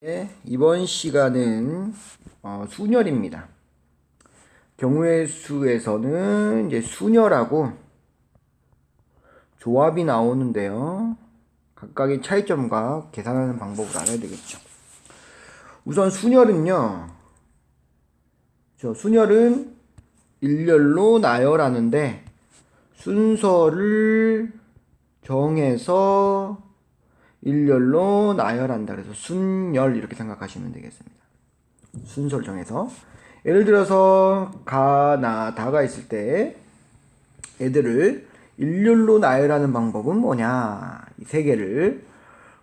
네, 이번 시간은 순열입니다. 경우의 수에서는 이제 순열하고 조합이 나오는데요. 각각의 차이점과 계산하는 방법을 알아야 되겠죠. 우선 순열은요. 순열은 일렬로 나열하는데 순서를 정해서 일렬로 나열한다. 그래서 순열 이렇게 생각하시면 되겠습니다. 순서를 정해서 예를 들어서 가, 나, 다가 있을 때 애들을 일렬로 나열하는 방법은 뭐냐? 이 세 개를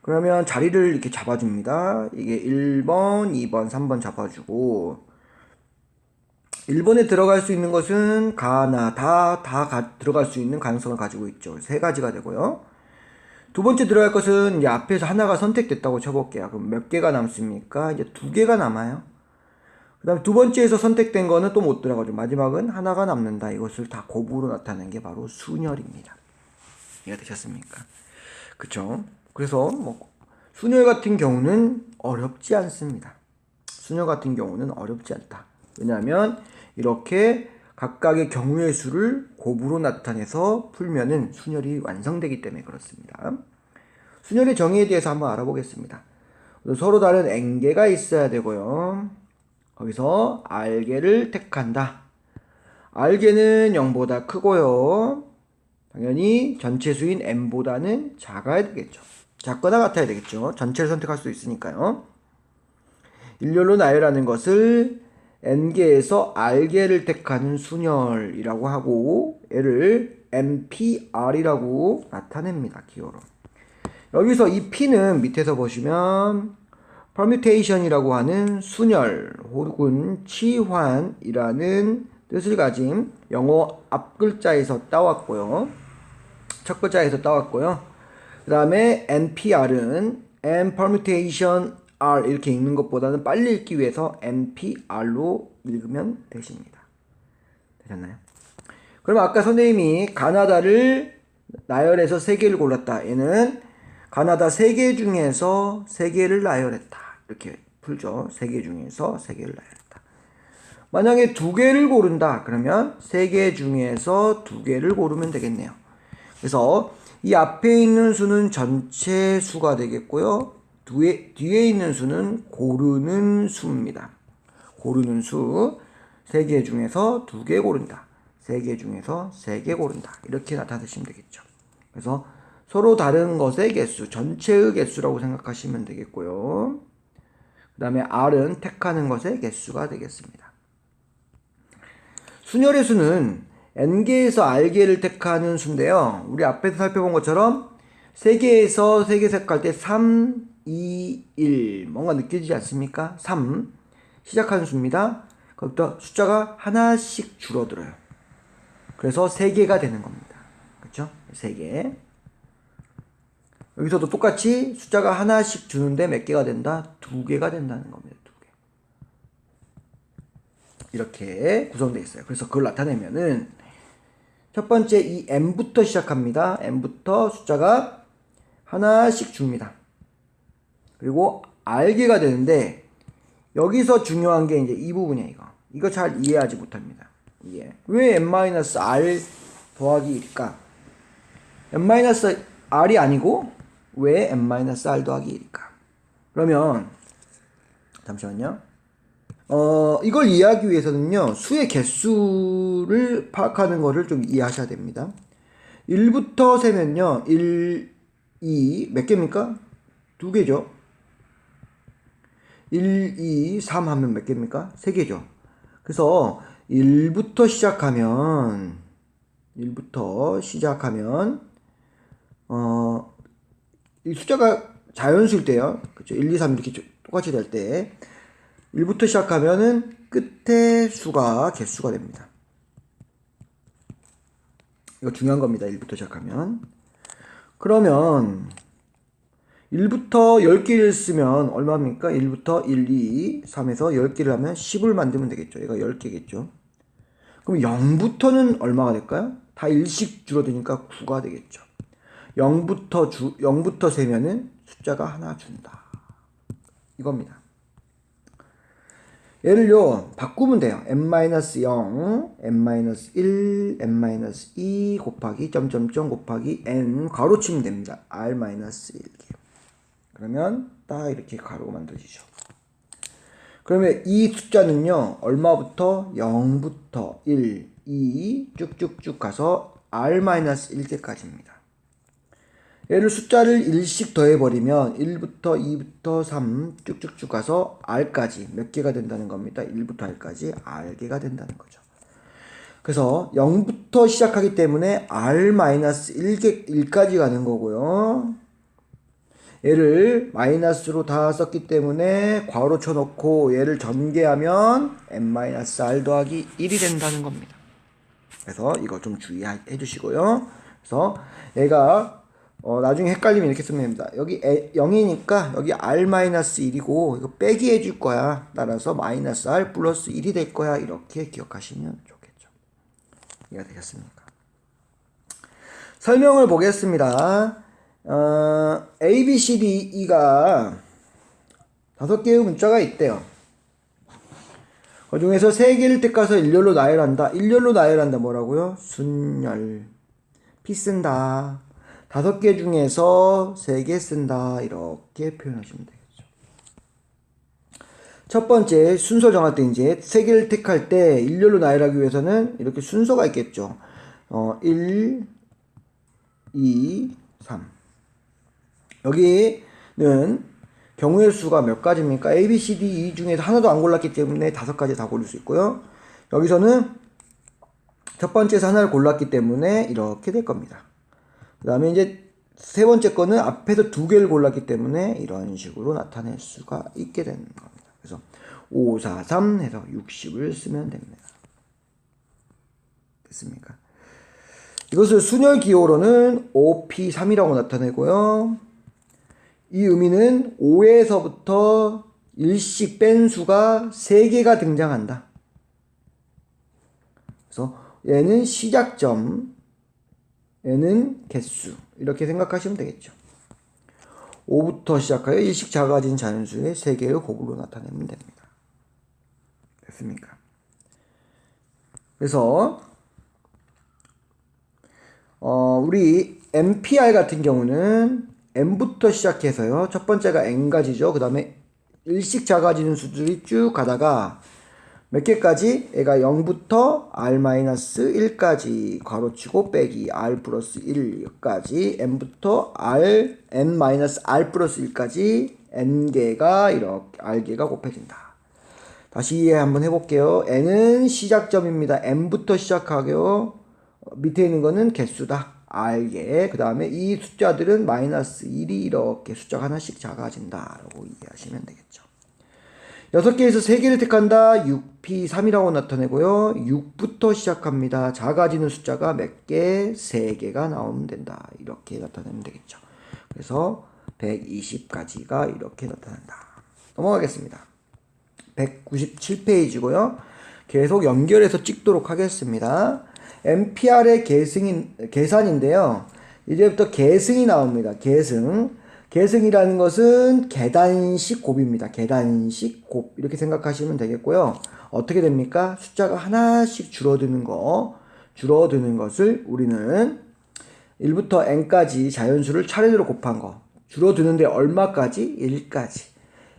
그러면 자리를 이렇게 잡아줍니다. 이게 1번, 2번, 3번 잡아주고 1번에 들어갈 수 있는 것은 가, 나, 다 들어갈 수 있는 가능성을 가지고 있죠. 세 가지가 되고요. 두 번째 들어갈 것은 이제 앞에서 하나가 선택됐다고 쳐볼게요. 그럼 몇 개가 남습니까? 이제 두 개가 남아요. 그 다음에 두 번째에서 선택된 거는 또 못 들어가죠. 마지막은 하나가 남는다. 이것을 다 곱으로 나타내는 게 바로 순열입니다. 이해가 되셨습니까? 그쵸? 그래서 순열 같은 경우는 어렵지 않습니다. 순열 같은 경우는 어렵지 않다. 왜냐하면 이렇게 각각의 경우의 수를 곱으로 나타내서 풀면은 순열이 완성되기 때문에 그렇습니다. 순열의 정의에 대해서 한번 알아보겠습니다. 서로 다른 n개가 있어야 되고요. 거기서 r개를 택한다. r개는 0보다 크고요. 당연히 전체 수인 n보다는 작아야 되겠죠. 작거나 같아야 되겠죠. 전체를 선택할 수 있으니까요. 일렬로 나열하는 것을 n개에서 r개를 택하는 순열이라고 하고 얘를 npr이라고 나타냅니다. 기호로. 여기서 이 p는 밑에서 보시면 permutation이라고 하는 순열 혹은 치환이라는 뜻을 가진 영어 앞글자에서 따왔고요. 첫 글자에서 따왔고요. 그 다음에 npr은 n permutation R 이렇게 읽는 것보다는 빨리 읽기 위해서 NPR로 읽으면 되십니다. 되셨나요? 그럼 아까 선생님이 가나다를 나열해서 3개를 골랐다. 얘는 가나다 3개 중에서 3개를 나열했다. 이렇게 풀죠. 3개 중에서 3개를 나열했다. 만약에 2개를 고른다. 그러면 3개 중에서 2개를 고르면 되겠네요. 그래서 이 앞에 있는 수는 전체 수가 되겠고요. 뒤에 있는 수는 고르는 수입니다. 고르는 수 3개 중에서 2개 고른다. 3개 중에서 3개 고른다. 이렇게 나타내시면 되겠죠. 그래서 서로 다른 것의 개수, 전체의 개수라고 생각하시면 되겠고요. 그 다음에 R은 택하는 것의 개수가 되겠습니다. 순열의 수는 n개에서 r개를 택하는 수인데요. 우리 앞에서 살펴본 것처럼 3개에서 3개 색깔 때 3, 2, 1 뭔가 느껴지지 않습니까? 3 시작하는 수입니다. 거기부터 숫자가 하나씩 줄어들어요. 그래서 3개가 되는 겁니다. 그렇죠? 3개. 여기서도 똑같이 숫자가 하나씩 주는데 몇 개가 된다? 2개가 된다는 겁니다. 2개. 이렇게 구성되어 있어요. 그래서 그걸 나타내면은 첫 번째 이 n부터 시작합니다. n부터 숫자가 하나씩 줍니다. 그리고 r개가 되는데 여기서 중요한 게 이제 이 부분이에요. 이거 잘 이해하지 못합니다. 왜 n-r 더하기 1일까? n-r이 아니고 왜 n-r 더하기 1일까? 그러면 잠시만요. 이걸 이해하기 위해서는요. 수의 개수를 파악하는 것을 좀 이해하셔야 됩니다. 1부터 세면요. 1, 2 몇 개입니까? 2개죠. 1, 2, 3 하면 몇 개입니까? 3개죠. 그래서 1부터 시작하면 이 숫자가 자연수일 때요. 그렇죠? 1, 2, 3 이렇게 똑같이 될 때 1부터 시작하면은 끝에 수가 개수가 됩니다. 이거 중요한 겁니다. 1부터 시작하면. 그러면 1부터 10개를 쓰면 얼마입니까? 1부터 1, 2, 3에서 10개를 하면 10을 만들면 되겠죠. 얘가 10개겠죠. 그럼 0부터는 얼마가 될까요? 다 1씩 줄어드니까 9가 되겠죠. 0부터 세면은 숫자가 하나 준다. 이겁니다. 얘를요 바꾸면 돼요. n-0, n-1, n-2 곱하기 점점점 곱하기 n 괄호 치면 됩니다. r-1 그러면 딱 이렇게 가로가 만들어지죠. 그러면 이 숫자는요 얼마부터 0부터 1, 2 쭉쭉쭉 가서 r-1개까지입니다. 얘를 숫자를 1씩 더해버리면 1부터 2부터 3 쭉쭉쭉 가서 r까지 몇 개가 된다는 겁니다. 1부터 r까지 r개가 된다는 거죠. 그래서 0부터 시작하기 때문에 r-1까지 가는 거고요. 얘를 마이너스로 다 썼기 때문에 괄호 쳐놓고 얘를 전개하면 n-r 더하기 1이 된다는 겁니다. 그래서 이거 좀 주의해 주시고요. 그래서 얘가 나중에 헷갈리면 이렇게 쓰면 됩니다. 여기 0이니까 여기 r-1이고 이거 빼기 해줄 거야. 따라서 마이너스 r 플러스 1이 될 거야. 이렇게 기억하시면 좋겠죠. 이해가 되셨습니까? 설명을 보겠습니다. A, B, C, D, E가 5개의 문자가 있대요. 그 중에서 3개를 택해서 일렬로 나열한다. 일렬로 나열한다 뭐라고요? 순열. P 쓴다. 5개 중에서 3개 쓴다. 이렇게 표현하시면 되겠죠. 첫 번째 순서 정할 때 이제 3개를 택할 때 일렬로 나열하기 위해서는 이렇게 순서가 있겠죠. 1, 2, 3. 여기는 경우의 수가 몇 가지입니까? A, B, C, D, E 중에서 하나도 안 골랐기 때문에 5가지 다 고를 수 있고요. 여기서는 첫 번째에서 하나를 골랐기 때문에 이렇게 될 겁니다. 그 다음에 이제 세 번째 거는 앞에서 2개를 골랐기 때문에 이런 식으로 나타낼 수가 있게 되는 겁니다. 그래서 5, 4, 3 해서 60을 쓰면 됩니다. 됐습니까? 이것을 순열 기호로는 OP3이라고 나타내고요. 이 의미는 5에서부터 1씩 뺀 수가 3개가 등장한다. 그래서 얘는 시작점, 얘는 개수 이렇게 생각하시면 되겠죠. 5부터 시작하여 1씩 작아진 자연수의 3개의 곱으로 나타내면 됩니다. 됐습니까? 그래서 우리 MPR 같은 경우는 n부터 시작해서요. 첫 번째가 n가지죠. 그 다음에 1씩 작아지는 수들이 쭉 가다가 몇 개까지? 얘가 0부터 r-1까지 괄호치고 빼기 r 플러스 1까지 n부터 n-r 플러스 1까지 n개가 이렇게 r개가 곱해진다. 다시 이해 한번 해볼게요. n은 시작점입니다. n부터 시작하고요. 밑에 있는 거는 개수다. r개. 그 다음에 이 숫자들은 마이너스 1이 이렇게 숫자가 하나씩 작아진다 라고 이해하시면 되겠죠. 6개에서 3개를 택한다. 6P3이라고 나타내고요. 6부터 시작합니다. 작아지는 숫자가 몇 개? 3개가 나오면 된다. 이렇게 나타내면 되겠죠. 그래서 120까지가 이렇게 나타난다. 넘어가겠습니다. 197페이지고요. 계속 연결해서 찍도록 하겠습니다. MPR의 계산인데요. 이제부터 계승이 나옵니다. 계승이라는 것은 계단식 곱입니다. 계단식 곱 이렇게 생각하시면 되겠고요. 어떻게 됩니까? 숫자가 하나씩 줄어드는 것을 우리는 1부터 n까지 자연수를 차례대로 곱한 거. 줄어드는데 얼마까지? 1까지.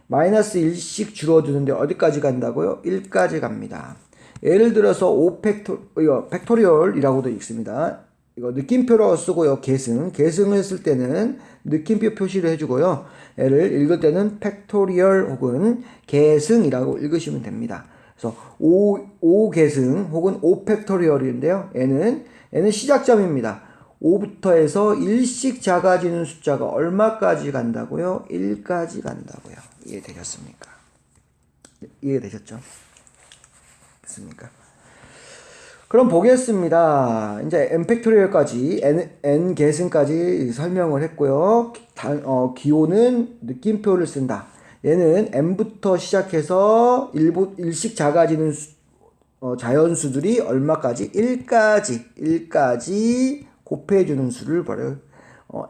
마이너스 1씩 줄어드는데 어디까지 간다고요? 1까지 갑니다. 예를 들어서 5 팩토리얼이라고도 읽습니다. 이거 느낌표로 쓰고요. 계승을 쓸 때는 느낌표 표시를 해주고요. 얘를 읽을 때는 팩토리얼 혹은 계승이라고 읽으시면 됩니다. 그래서 5 계승 혹은 5 팩토리얼인데요. 얘는 시작점입니다. 5부터 해서 1씩 작아지는 숫자가 얼마까지 간다고요? 1까지 간다고요. 이해되셨습니까? 이해되셨죠? 됐습니까? 그럼 보겠습니다. 이제 n 팩토리얼까지 n 계승까지 설명을 했고요. 기호는 느낌표를 쓴다. 얘는 n부터 시작해서 1씩 작아지는 자연수들이 얼마까지? 1까지 곱해주는 수를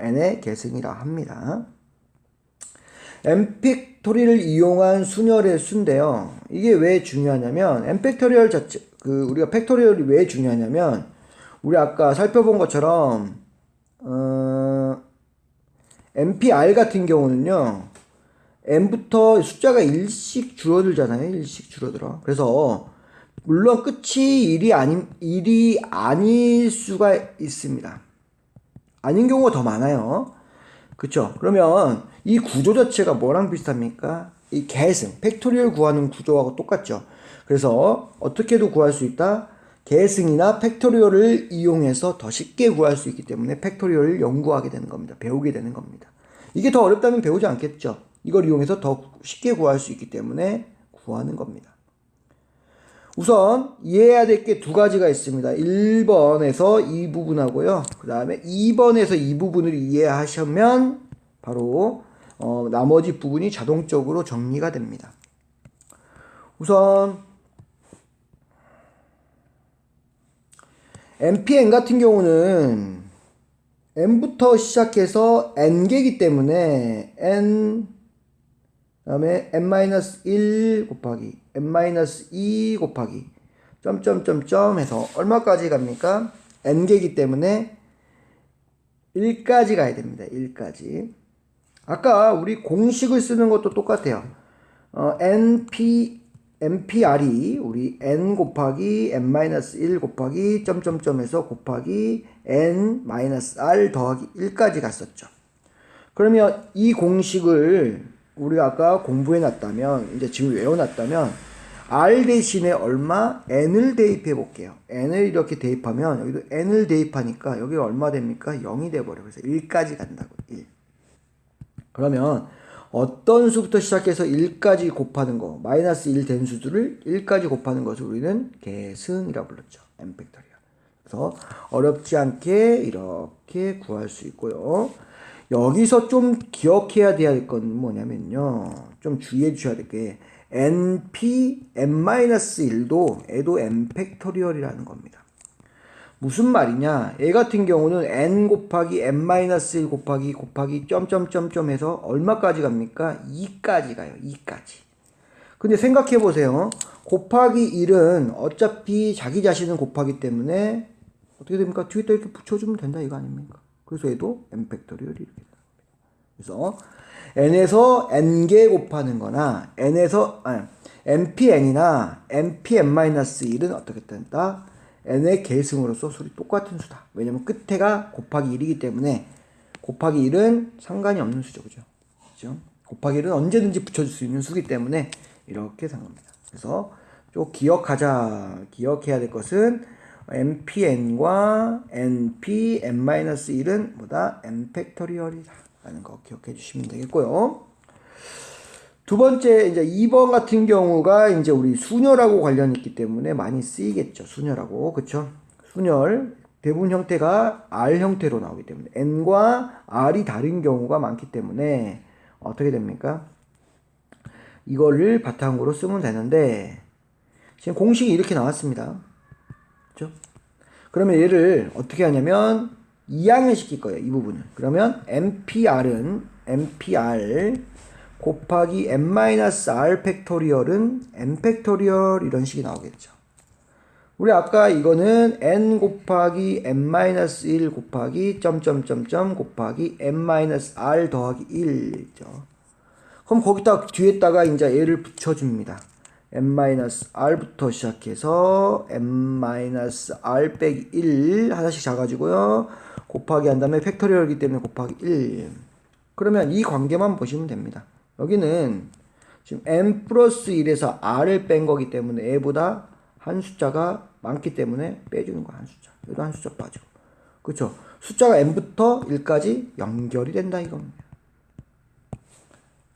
n의 계승이라 합니다. n 팩토리를 이용한 순열의 수인데요. 이게 왜 중요하냐면 n 팩토리얼 자체 우리가 팩토리얼이 왜 중요하냐면 우리 아까 살펴본 것처럼 NPR 같은 경우는요. n부터 숫자가 1씩 줄어들잖아요. 1씩 줄어들어. 그래서 물론 끝이 1이 아닐 수가 있습니다. 아닌 경우가 더 많아요. 그쵸? 그러면 이 구조 자체가 뭐랑 비슷합니까? 이 계승, 팩토리얼 구하는 구조하고 똑같죠. 그래서 어떻게도 구할 수 있다? 계승이나 팩토리얼을 이용해서 더 쉽게 구할 수 있기 때문에 팩토리얼을 연구하게 되는 겁니다. 배우게 되는 겁니다. 이게 더 어렵다면 배우지 않겠죠. 이걸 이용해서 더 쉽게 구할 수 있기 때문에 구하는 겁니다. 우선 이해해야 될 게 두 가지가 있습니다. 1번에서 이 부분하고요. 그 다음에 2번에서 이 부분을 이해하시면 바로 나머지 부분이 자동적으로 정리가 됩니다. 우선 NPN 같은 경우는 n부터 시작해서 n개이기 때문에 n 다음에 n-1 곱하기 n-2 곱하기 점점점점 해서 얼마까지 갑니까? n개이기 때문에 1까지 가야 됩니다. 1까지. 아까 우리 공식을 쓰는 것도 똑같아요. npr이 우리 n 곱하기 n-1 곱하기 점점점에서 곱하기 n-r 더하기 1까지 갔었죠. 그러면 이 공식을 우리가 아까 공부해 놨다면, 이제 지금 외워 놨다면 r 대신에 얼마? n을 대입해 볼게요. n을 이렇게 대입하면 여기도 n을 대입하니까 여기가 얼마 됩니까? 0이 돼 버려요. 그래서 1까지 간다고. 1. 그러면 어떤 수부터 시작해서 1까지 곱하는 거, 마이너스 1 된 수들을 1까지 곱하는 것을 우리는 계승이라고 불렀죠. n 팩토리얼. 그래서 어렵지 않게 이렇게 구할 수 있고요. 여기서 좀 기억해야 될 건 뭐냐면요. 좀 주의해 주셔야 될 게 np n-1도 얘도 n 팩토리얼이라는 겁니다. 무슨 말이냐? 얘 같은 경우는 n 곱하기 n-1 곱하기 점점점점 해서 얼마까지 갑니까? 2까지 가요. 2까지. 근데 생각해 보세요. 곱하기 1은 어차피 자기 자신은 곱하기 때문에 어떻게 됩니까? 뒤에다 이렇게 붙여주면 된다 이거 아닙니까? 그래서 얘도 n 팩토리얼이 이렇게 됩니다. 그래서 n에서 n개 곱하는 거나 npn이나 npn-1은 어떻게 된다? n의 계승으로서 수이 똑같은 수다. 왜냐면 끝에가 곱하기 1이기 때문에 곱하기 1은 상관이 없는 수죠. 그죠? 곱하기 1은 언제든지 붙여줄 수 있는 수기 때문에 이렇게 생각합니다. 그래서 좀 기억해야 될 것은 npn과 npn-1은 뭐다? n 팩토리얼이다 라는 거 기억해 주시면 되겠고요. 두 번째, 이제 2번 같은 경우가 이제 우리 순열하고 관련이 있기 때문에 많이 쓰이겠죠. 순열하고. 그쵸? 순열. 대부분 형태가 R 형태로 나오기 때문에 N과 R이 다른 경우가 많기 때문에 어떻게 됩니까? 이거를 바탕으로 쓰면 되는데 지금 공식이 이렇게 나왔습니다. 그쵸? 그러면 얘를 어떻게 하냐면 이항을 시킬 거예요. 이 부분은. 그러면 NPR은 NPR 곱하기 n-r 팩토리얼은 n 팩토리얼 이런 식이 나오겠죠. 우리 아까 이거는 n 곱하기 n-1 곱하기 점점점점 곱하기 n-r 더하기 1 있죠. 그럼 거기다 뒤에다가 이제 얘를 붙여줍니다. n-r부터 시작해서 n-r 빼기 1 하나씩 잡아주고요. 곱하기 한 다음에 팩토리얼이기 때문에 곱하기 1. 그러면 이 관계만 보시면 됩니다. 여기는 지금 n 플러스 1에서 r을 뺀 거기 때문에 얘보다 한 숫자가 많기 때문에 빼주는 거 한 숫자. 여기도 한 숫자 빠지고. 그쵸? 숫자가 n부터 1까지 연결이 된다 이겁니다.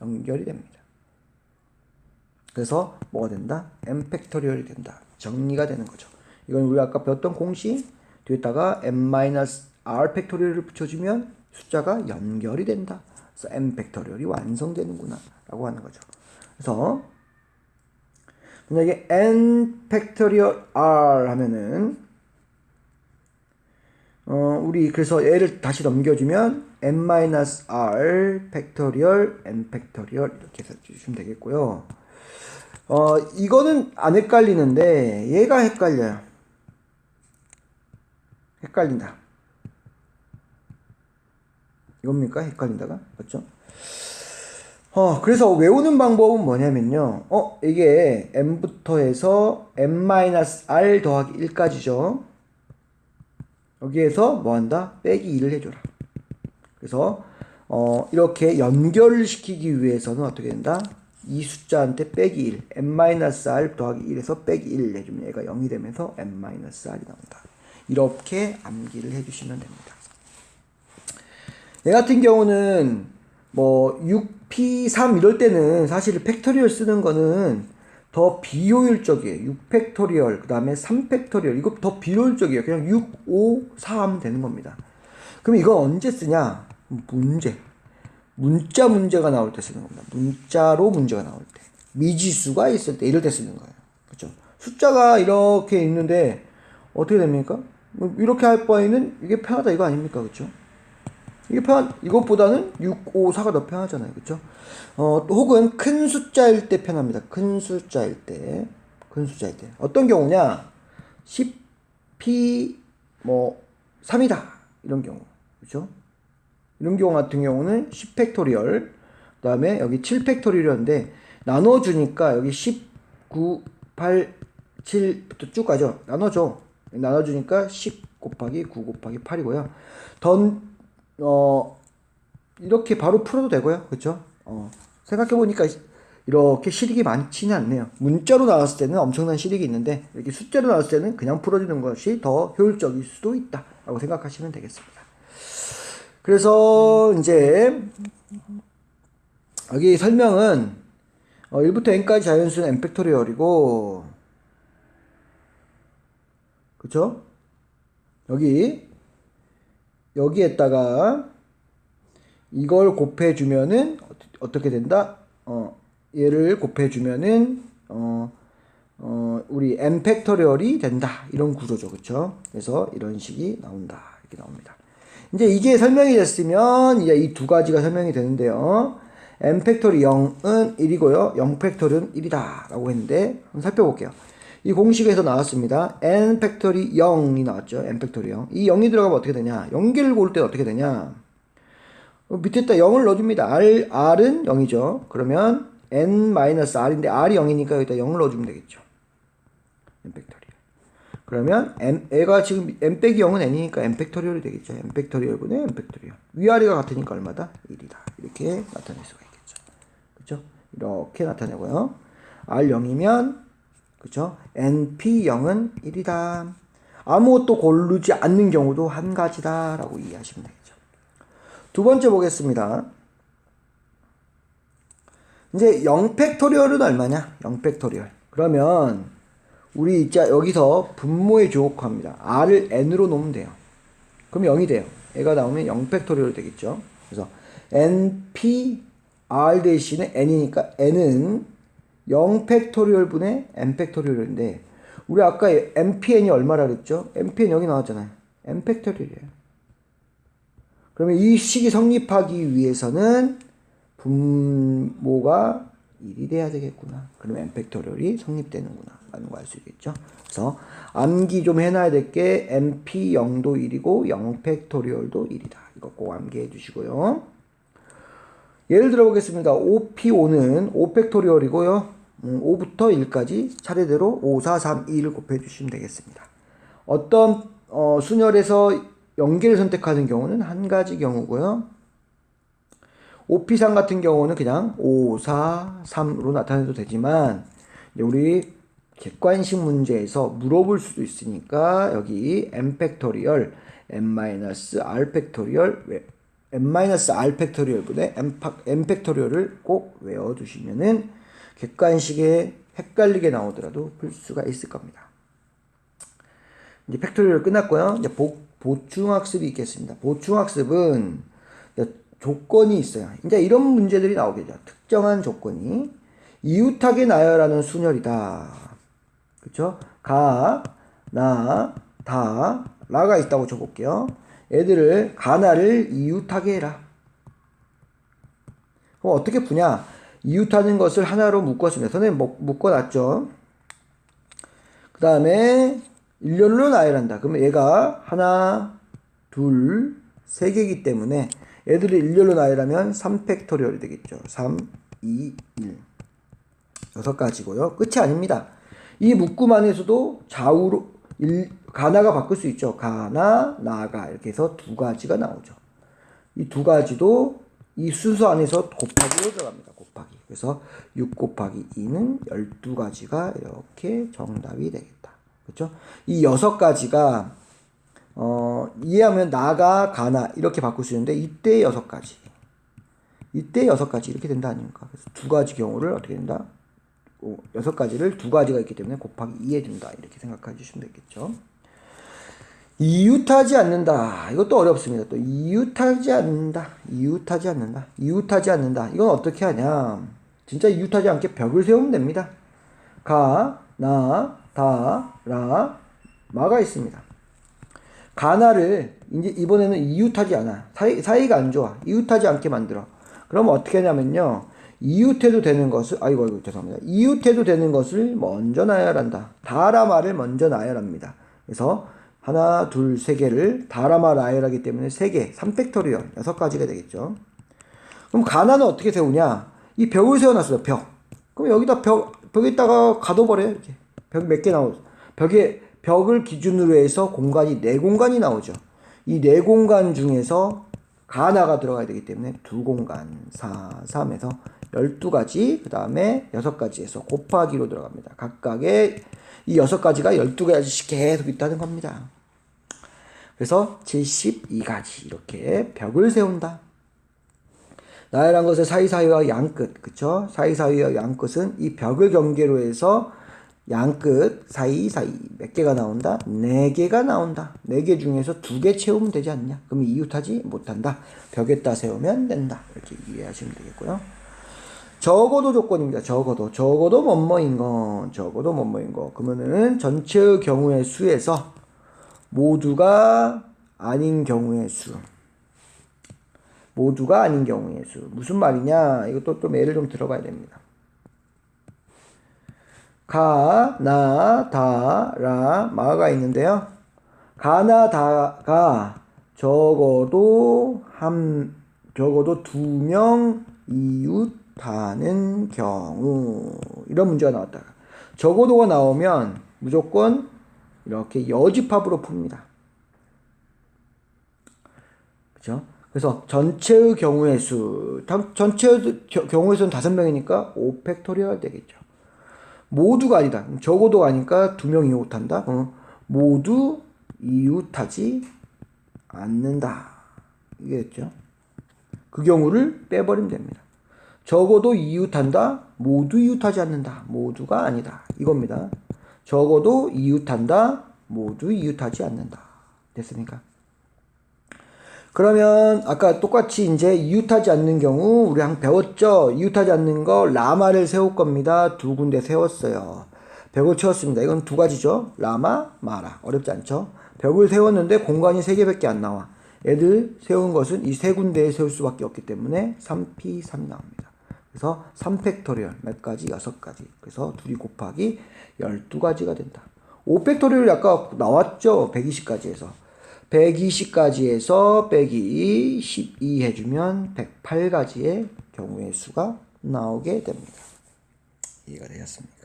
연결이 됩니다. 그래서 뭐가 된다? n 팩토리얼이 된다. 정리가 되는 거죠. 이건 우리 아까 배웠던 공식 뒤에다가 n-r 팩토리얼을 붙여주면 숫자가 연결이 된다. 그래서 n 팩토리얼이 완성되는구나 라고 하는 거죠. 그래서 만약에 n 팩토리얼 r 하면은 우리 그래서 얘를 다시 넘겨주면 n-r 팩토리얼 n 팩토리얼 이렇게 해서 주시면 되겠고요. 이거는 안 헷갈리는데 얘가 헷갈려요. 헷갈린다. 이겁니까? 헷갈린다가? 맞죠? 그래서 외우는 방법은 뭐냐면요. 이게 n부터 해서 n-r 더하기 1까지죠. 여기에서 뭐 한다? 빼기 1을 해줘라. 그래서 이렇게 연결을 시키기 위해서는 어떻게 된다? 이 숫자한테 빼기 1, n-r 더하기 1에서 빼기 1을 해주면 얘가 0이 되면서 n-r이 나온다. 이렇게 암기를 해주시면 됩니다. 얘 같은 경우는 뭐 6p3 이럴 때는 사실 팩토리얼 쓰는 거는 더 비효율적이에요. 6팩토리얼 그 다음에 3팩토리얼 이거 더 비효율적이에요. 그냥 6, 5, 4 하면 되는 겁니다. 그럼 이거 언제 쓰냐? 문자 문제가 나올 때 쓰는 겁니다. 문자로 문제가 나올 때, 미지수가 있을 때 이럴 때 쓰는 거예요. 그렇죠? 숫자가 이렇게 있는데 어떻게 됩니까? 이렇게 할 바에는 이게 편하다 이거 아닙니까? 그렇죠? 이게 이것보다는 6, 5, 4가 더 편하잖아요. 그쵸? 혹은 큰 숫자일 때 편합니다. 큰 숫자일 때. 어떤 경우냐? 10p, 3이다. 이런 경우. 그쵸? 이런 경우 같은 경우는 10팩토리얼, 그 다음에 여기 7팩토리얼인데, 나눠주니까 여기 10, 9, 8, 7부터 쭉 가죠. 나눠주니까 10 곱하기 9 곱하기 8이고요. 이렇게 바로 풀어도 되고요. 그쵸? 생각해보니까 이렇게 실익이 많지는 않네요. 문자로 나왔을 때는 엄청난 실익이 있는데, 이렇게 숫자로 나왔을 때는 그냥 풀어주는 것이 더 효율적일 수도 있다. 라고 생각하시면 되겠습니다. 그래서, 이제, 여기 설명은, 1부터 n까지 자연수는 n 팩토리얼이고, 그쵸? 여기에다가 이걸 곱해주면은 어떻게 된다? 얘를 곱해주면은 우리 n 팩토리얼이 된다. 이런 구조죠. 그쵸? 그래서 이런 식이 나온다. 이렇게 나옵니다. 이제 이게 설명이 됐으면 이제 이 두 가지가 설명이 되는데요. n 팩토리 0은 1이고요. 0 팩토리는 1이다. 라고 했는데 한번 살펴볼게요. 이 공식에서 나왔습니다. n 팩토리 0이 나왔죠. n 팩토리 0. 이 0이 들어가면 어떻게 되냐? 연계를 고를 때 어떻게 되냐? 밑에다 0을 넣어줍니다. r은 0이죠. 그러면 n-r인데 r이 0이니까 여기다 0을 넣어주면 되겠죠. n 팩토리. 그러면 얘가 지금 n 빼기 0은 n이니까 n 팩토리얼이 되겠죠. n 팩토리얼분의 n 팩토리얼. 위아래가 같으니까 얼마다? 1이다. 이렇게 나타낼 수가 있겠죠. 그렇죠? 이렇게 나타내고요. r 0이면 그쵸? np0은 1이다. 아무것도 고르지 않는 경우도 한 가지다 라고 이해하시면 되겠죠. 두 번째 보겠습니다. 이제 0팩토리얼은 얼마냐? 0팩토리얼. 그러면 우리 이제 여기서 분모에 주목합니다. r을 n으로 놓으면 돼요. 그럼 0이 돼요. 얘가 나오면 0팩토리얼 되겠죠. 그래서 np r 대신에 n이니까 n은 0팩토리얼 분의 n팩토리얼인데 우리 아까 npn이 얼마라 그랬죠? npn 여기 나왔잖아요. n팩토리얼이에요. 그러면 이 식이 성립하기 위해서는 분모가 1이 돼야 되겠구나. 그러면 n팩토리얼이 성립되는구나 라는 거 알 수 있겠죠. 그래서 암기 좀 해놔야 될 게 np0도 1이고 0팩토리얼도 1이다. 이거 꼭 암기해 주시고요. 예를 들어 보겠습니다. 5p5는 5팩토리얼이고요. 5부터 1까지 차례대로 5, 4, 3, 2를 곱해주시면 되겠습니다. 어떤 순열에서 연계를 선택하는 경우는 한 가지 경우고요. 5p3 같은 경우는 그냥 5, 4, 3으로 나타내도 되지만 우리 객관식 문제에서 물어볼 수도 있으니까 여기 n 팩토리얼, n-r 팩토리얼, n-r 팩토리얼 분의 n 팩토리얼을 꼭 외워두시면은 객관식에 헷갈리게 나오더라도 풀 수가 있을 겁니다. 이제 팩토리얼 끝났고요. 이제 보충학습이 있겠습니다. 보충학습은 조건이 있어요. 이제 이런 문제들이 나오겠죠. 특정한 조건이 이웃하게 나열하는 순열이다. 그쵸? 가, 나, 다, 라가 있다고 쳐볼게요. 애들을 가나를 이웃하게 해라. 그럼 어떻게 푸냐? 이웃하는 것을 하나로 묶었습니다. 선생님 묶어놨죠. 그 다음에 일렬로 나열한다. 그러면 얘가 하나, 둘, 세 개이기 때문에 애들을 일렬로 나열하면 3팩토리얼이 되겠죠. 3, 2, 1. 6가지고요. 끝이 아닙니다. 이 묶음 안에서도 좌우로 가나가 바꿀 수 있죠. 가나, 나가 이렇게 해서 2가지가 나오죠. 이 2가지도 이 순서 안에서 곱하기로 들어갑니다. 곱하기. 그래서 6 곱하기 2는 12가지가 이렇게 정답이 되겠다. 그렇죠? 이 6가지가 이해하면 나가, 가나 이렇게 바꿀 수 있는데 이때 6가지. 이때 6가지 이렇게 된다 아닙니까? 그래서 2가지 경우를 어떻게 된다? 6가지를 2가지가 있기 때문에 곱하기 2에 준다. 이렇게 생각해 주시면 되겠죠. 이웃하지 않는다. 이것도 어렵습니다. 또 이웃하지 않는다. 이웃하지 않는다. 이웃하지 않는다. 이건 어떻게 하냐? 진짜 이웃하지 않게 벽을 세우면 됩니다. 가, 나, 다, 라, 마가 있습니다. 가나를 이제 이번에는 이웃하지 않아. 사이가 안 좋아. 이웃하지 않게 만들어. 그럼 어떻게 하냐면요. 이웃해도 되는 것을 아이고 죄송합니다. 이웃해도 되는 것을 먼저 나열한다. 다라마를 먼저 나열합니다. 그래서 하나, 둘, 세 개를 다라마 나열하기 때문에 3개, 3팩토리얼 6가지가 되겠죠. 그럼 가나는 어떻게 세우냐? 이 벽을 세워놨어요. 벽. 그럼 여기다 벽에다가 가둬버려요. 이제 벽 몇 개 나오죠. 벽을 기준으로 해서 공간이 4공간이 나오죠. 이 4공간 중에서 가나가 들어가야 되기 때문에 2공간 4, 3에서 12가지 그 다음에 6가지에서 곱하기로 들어갑니다. 각각의 이 6가지가 12가지씩 계속 있다는 겁니다. 그래서 72가지 이렇게 벽을 세운다. 나열한 것의 사이사이와 양끝, 그쵸? 사이사이와 양끝은 이 벽을 경계로 해서 양끝 사이사이 몇 개가 나온다? 4개가 나온다. 4개 중에서 2개 채우면 되지 않냐? 그럼 이웃하지 못한다. 벽에다 세우면 된다. 이렇게 이해하시면 되겠고요. 적어도 조건입니다. 적어도 뭐뭐인 거. 그러면은 전체의 경우의 수에서 모두가 아닌 경우의 수. 무슨 말이냐? 이것도 좀 예를 좀 들어봐야 됩니다. 가, 나, 다, 라, 마가 있는데요. 가나, 다가 적어도 2명 이웃하는 경우. 이런 문제가 나왔다. 적어도가 나오면 무조건 이렇게 여집합으로 풉니다. 그죠? 그래서 전체의 경우의 수, 전체의 경우의 수는 5명이니까 5팩토리얼 되겠죠. 모두가 아니다. 적어도가 아니까 2명 이웃한다. 모두 이웃하지 않는다. 이게겠죠. 그 경우를 빼버리면 됩니다. 적어도 이웃한다. 모두 이웃하지 않는다. 모두가 아니다. 이겁니다. 적어도 이웃한다. 모두 이웃하지 않는다. 됐습니까? 그러면 아까 똑같이 이제 이웃하지 않는 경우 우리 한 배웠죠? 이웃하지 않는 거 라마를 세울 겁니다. 2군데 세웠어요. 벽을 채웠습니다. 이건 2가지죠. 라마, 마라. 어렵지 않죠? 벽을 세웠는데 공간이 3개밖에 안 나와. 애들 세운 것은 이 3군데에 세울 수밖에 없기 때문에 3P3이 나옵니다. 그래서 3팩토리얼 몇 가지? 6가지. 그래서 2 곱하기 12가지가 된다. 5팩토리얼이 아까 나왔죠? 120가지에서. 120가지에서 빼기 12 해주면 108가지의 경우의 수가 나오게 됩니다. 이해가 되셨습니까?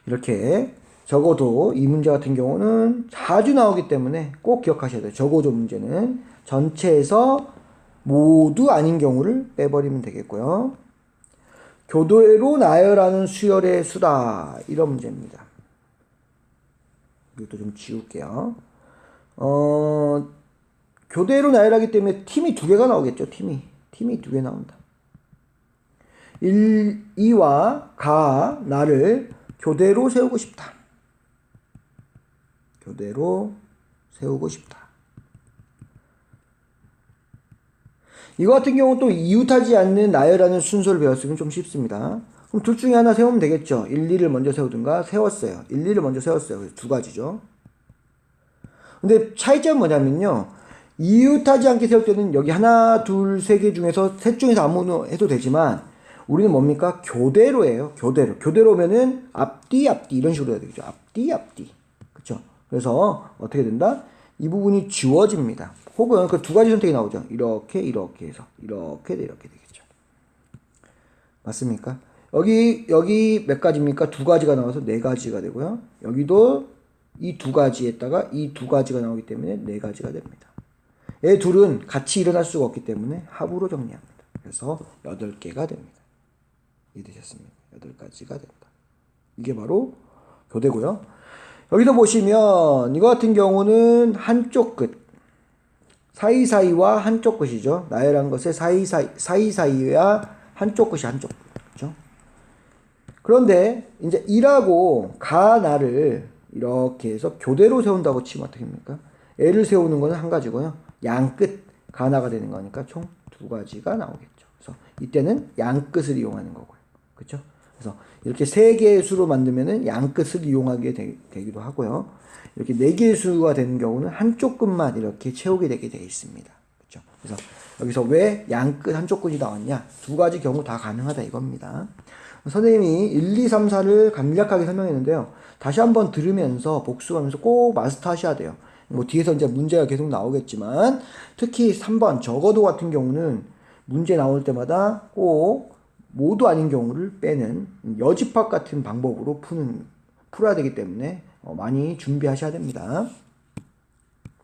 이렇게 적어도 이 문제 같은 경우는 자주 나오기 때문에 꼭 기억하셔야 돼요. 적어도 문제는 전체에서 모두 아닌 경우를 빼버리면 되겠고요. 교대로 나열하는 수열의 수다. 이런 문제입니다. 이것도 좀 지울게요. 교대로 나열하기 때문에 팀이 2개가 나오겠죠. 팀이 2개 나온다. 1와 가, 나를 교대로 세우고 싶다. 이거 같은 경우 또 이웃하지 않는 나열하는 순서를 배웠으면 좀 쉽습니다. 그럼 둘 중에 하나 세우면 되겠죠. 1, 2를 먼저 세우든가 세웠어요. 1, 2를 먼저 세웠어요. 그래서 2가지죠. 근데 차이점은 뭐냐면요. 이웃하지 않게 세울 때는 여기 하나, 둘, 세 개 중에서 셋 중에서 아무나 해도 되지만 우리는 뭡니까? 교대로예요. 교대로. 교대로면은 앞뒤, 앞뒤 이런 식으로 해야 되겠죠. 앞뒤, 앞뒤. 그쵸? 그래서 어떻게 된다? 이 부분이 지워집니다. 혹은 그 두 가지 선택이 나오죠. 이렇게, 이렇게 해서. 이렇게, 이렇게 되겠죠. 맞습니까? 여기 몇 가지입니까? 두 가지가 나와서 네 가지가 되고요. 여기도 이 두 가지에다가 이 두 가지가 나오기 때문에 네 가지가 됩니다. 얘 둘은 같이 일어날 수가 없기 때문에 합으로 정리합니다. 그래서 8개가 됩니다. 이해되셨습니까? 8가지가 된다. 이게 바로 교대고요. 여기도 보시면 이거 같은 경우는 한쪽 끝 사이사이와 한쪽 끝이죠. 나열한 것의 사이사이와 한쪽 끝이 한쪽 끝. 그렇죠? 그런데 이제 이라고 가나를 이렇게 해서 교대로 세운다고 치면 어떻게 합니까? 애를 세우는 것은 한 가지고요. 양끝 가나가 되는 거니까 총 두 가지가 나오겠죠. 그래서 이때는 양끝을 이용하는 거고요. 그렇죠? 그래서 이렇게 세 개의 수로 만들면은 양끝을 이용하게 되기도 하고요. 이렇게 네 개의 수가 되는 경우는 한쪽 끝만 이렇게 채우게 되게 되어 있습니다. 그렇죠? 그래서 여기서 왜 양끝 한쪽 끝이 나왔냐? 두 가지 경우 다 가능하다 이겁니다. 선생님이 1, 2, 3, 4를 간략하게 설명했는데요. 다시 한번 들으면서 복습하면서 꼭 마스터 하셔야 돼요. 뭐 뒤에서 이제 문제가 계속 나오겠지만 특히 3번 적어도 같은 경우는 문제 나올 때마다 꼭 모두 아닌 경우를 빼는 여집합 같은 방법으로 풀어야 되기 때문에 많이 준비하셔야 됩니다.